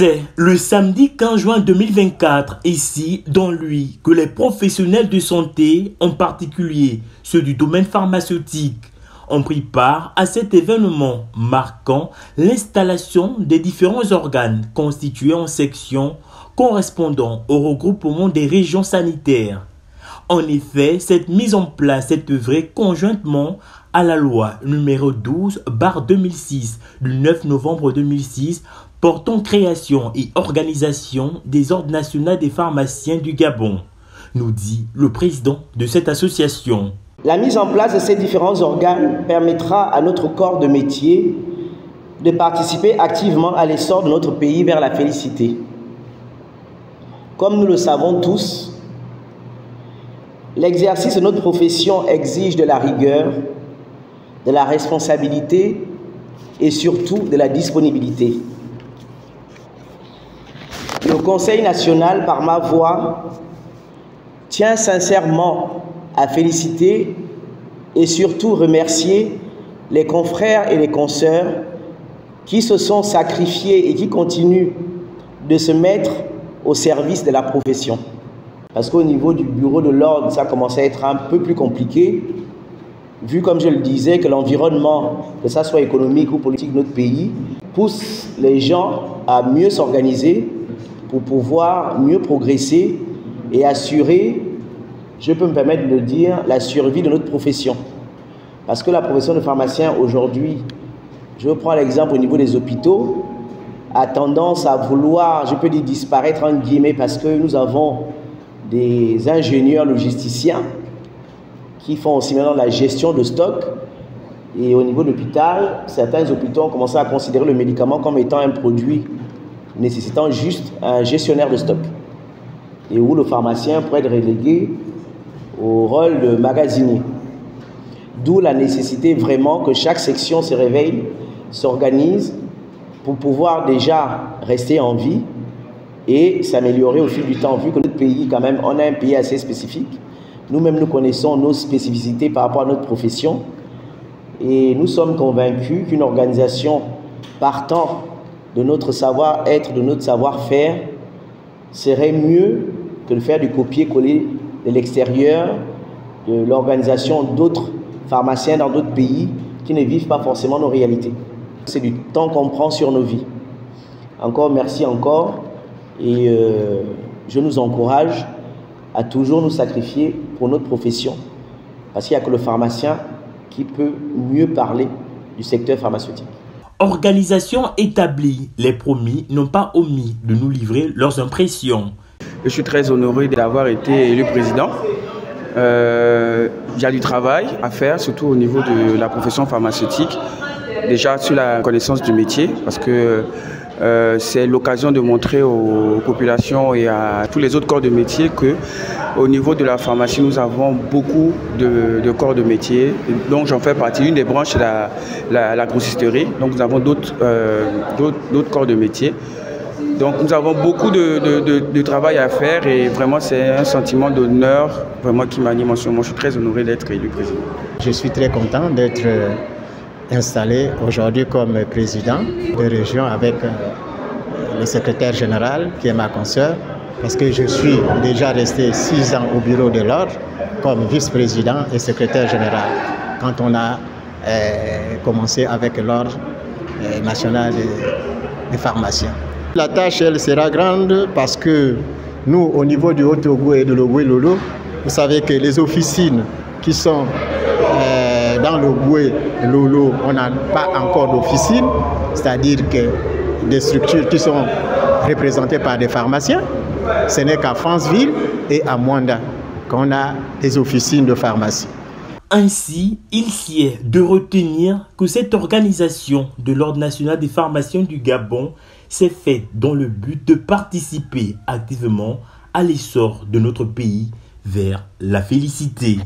C'est le samedi 15 juin 2024, ici, dans lui, que les professionnels de santé, en particulier ceux du domaine pharmaceutique, ont pris part à cet événement marquant l'installation des différents organes constitués en sections correspondant au regroupement des régions sanitaires. En effet, cette mise en place est œuvrée conjointement à la loi numéro 12/2006 du 9 novembre 2006 portant création et organisation des ordres nationaux des pharmaciens du Gabon, nous dit le président de cette association. La mise en place de ces différents organes permettra à notre corps de métier de participer activement à l'essor de notre pays vers la félicité. Comme nous le savons tous, l'exercice de notre profession exige de la rigueur, de la responsabilité et surtout de la disponibilité. Le Conseil national, par ma voix, tient sincèrement à féliciter et surtout remercier les confrères et les consoeurs qui se sont sacrifiés et qui continuent de se mettre au service de la profession. Parce qu'au niveau du bureau de l'ordre, ça commençait à être un peu plus compliqué, vu, comme je le disais, que l'environnement, que ça soit économique ou politique de notre pays, pousse les gens à mieux s'organiser pour pouvoir mieux progresser et assurer, je peux me permettre de le dire, la survie de notre profession. Parce que la profession de pharmacien aujourd'hui, je prends l'exemple au niveau des hôpitaux, a tendance à vouloir, je peux dire disparaître en guillemets, parce que nous avons des ingénieurs logisticiens qui font aussi maintenant la gestion de stock. Et au niveau de l'hôpital, certains hôpitaux ont commencé à considérer le médicament comme étant un produit nécessitant juste un gestionnaire de stock. Et où le pharmacien pourrait être relégué au rôle de magasinier. D'où la nécessité vraiment que chaque section se réveille, s'organise pour pouvoir déjà rester en vie et s'améliorer au fil du temps. Vu que notre pays, quand même, on a un pays assez spécifique. Nous-mêmes, nous connaissons nos spécificités par rapport à notre profession. Et nous sommes convaincus qu'une organisation partant de notre savoir-être, de notre savoir-faire, serait mieux que de faire du copier-coller de l'extérieur, de l'organisation d'autres pharmaciens dans d'autres pays qui ne vivent pas forcément nos réalités. C'est du temps qu'on prend sur nos vies. Encore merci encore et je nous encourage à toujours nous sacrifier pour notre profession parce qu'il n'y a que le pharmacien qui peut mieux parler du secteur pharmaceutique. Organisation établie, les promis n'ont pas omis de nous livrer leurs impressions. Je suis très honoré d'avoir été élu président. Il y a du travail à faire, surtout au niveau de la profession pharmaceutique. Déjà sur la connaissance du métier, parce que c'est l'occasion de montrer aux populations et à tous les autres corps de métier qu'au niveau de la pharmacie, nous avons beaucoup de corps de métier. Donc j'en fais partie. Une des branches, c'est la grossisterie. Donc nous avons d'autres corps de métier. Donc nous avons beaucoup de travail à faire et vraiment c'est un sentiment d'honneur vraiment qui m'anime en ce moment. Je suis très honoré d'être élu président. Je suis très content d'être installé aujourd'hui comme président de région avec le secrétaire général qui est ma consoeur parce que je suis déjà resté 6 ans au bureau de l'ordre comme vice-président et secrétaire général quand on a commencé avec l'ordre national des pharmaciens. La tâche, elle sera grande parce que nous, au niveau du Haut-Togo et de l'Ogooué-Lolo, vous savez que les officines qui sont dans le Ogooué-Lolo, on n'a pas encore d'officine, c'est-à-dire que des structures qui sont représentées par des pharmaciens, ce n'est qu'à Franceville et à Mwanda qu'on a des officines de pharmacie. Ainsi, il sied de retenir que cette organisation de l'Ordre national des pharmaciens du Gabon s'est faite dans le but de participer activement à l'essor de notre pays vers la félicité.